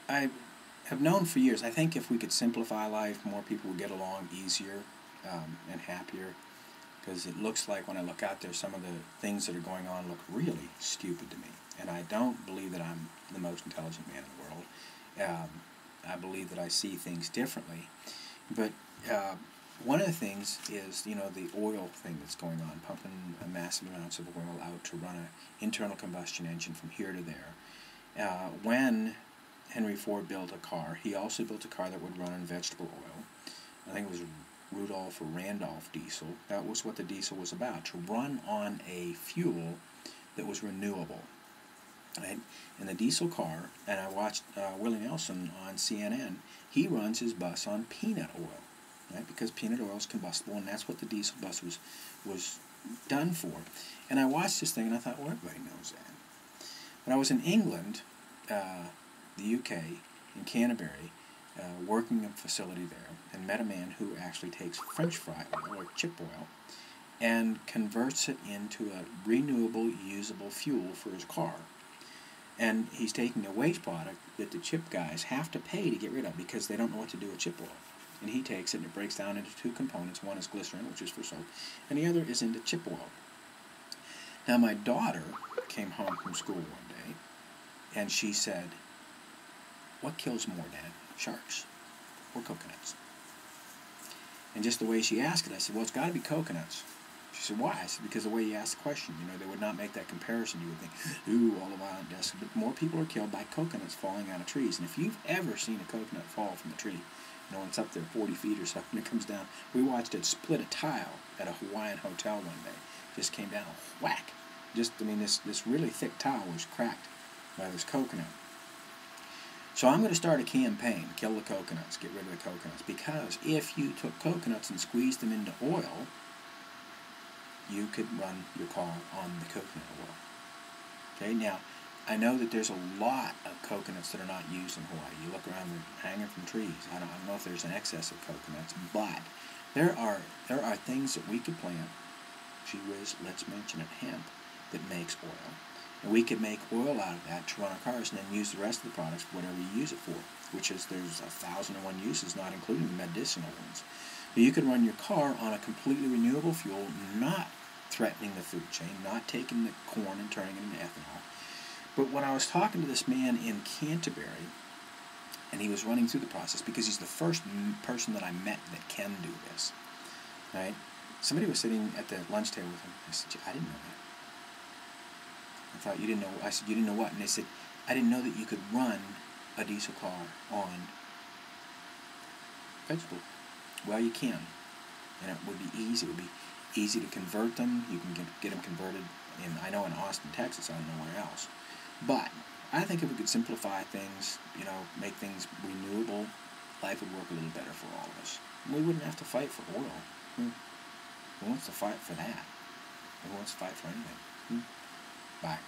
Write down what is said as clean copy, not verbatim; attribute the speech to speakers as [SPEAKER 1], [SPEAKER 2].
[SPEAKER 1] I have known for years, I think if we could simplify life, more people would get along easier and happier. Because it looks like when I look out there, some of the things that are going on look really stupid to me. And I don't believe that I'm the most intelligent man in the world. I believe that I see things differently. But one of the things is, the oil thing that's going on, pumping massive amounts of oil out to run an internal combustion engine from here to there. When Henry Ford built a car, he also built a car that would run on vegetable oil. I think it was Rudolph or Randolph diesel. That was what the diesel was about, to run on a fuel that was renewable. Right? And the diesel car, and I watched Willie Nelson on CNN, he runs his bus on peanut oil, right? Because peanut oil is combustible, and that's what the diesel bus was done for. And I watched this thing, and I thought, well, everybody knows that. When I was in England, the UK, in Canterbury, working in a facility there, and met a man who actually takes French fry oil, or chip oil, and converts it into a renewable, usable fuel for his car. And he's taking a waste product that the chip guys have to pay to get rid of because they don't know what to do with chip oil. And he takes it and it breaks down into two components. One is glycerin, which is for soap, and the other is into chip oil. Now my daughter came home from school one day, and she said, "What kills more, Dad, sharks or coconuts?" And just the way she asked it, I said, "Well, it's got to be coconuts." She said, "Why?" I said, "Because the way you asked the question, they would not make that comparison. You would think, ooh, all the violent deaths." But more people are killed by coconuts falling out of trees. And if you've ever seen a coconut fall from a tree, when it's up there 40 feet or so, and it comes down. We watched it split a tile at a Hawaiian hotel one day. Just came down, whack. This really thick tile was cracked by this coconut. So I'm going to start a campaign, kill the coconuts, get rid of the coconuts, because if you took coconuts and squeezed them into oil, you could run your car on the coconut oil. Okay, now, I know that there's a lot of coconuts that are not used in Hawaii. You look around, they're hanging from trees. I don't know if there's an excess of coconuts, but there are things that we could plant, gee whiz, let's mention it, hemp, that makes oil. And we could make oil out of that to run our cars and then use the rest of the products for whatever you use it for, which is there's 1,001 uses, not including the medicinal ones. But you could run your car on a completely renewable fuel, not threatening the food chain, not taking the corn and turning it into ethanol. But when I was talking to this man in Canterbury, and he was running through the process, because he's the first person that I met that can do this, right? Somebody was sitting at the lunch table with him. I said, "I didn't know that." I thought, "You didn't know." I said, "You didn't know what?" And they said, "I didn't know that you could run a diesel car on vegetable." Well, you can, and it would be easy. It would be easy to convert them. You can get them converted I know in Austin, Texas. I don't know where else. But I think if we could simplify things, make things renewable, life would work a little better for all of us. We wouldn't have to fight for oil. Who wants to fight for that? Who wants to fight for anything? Bye.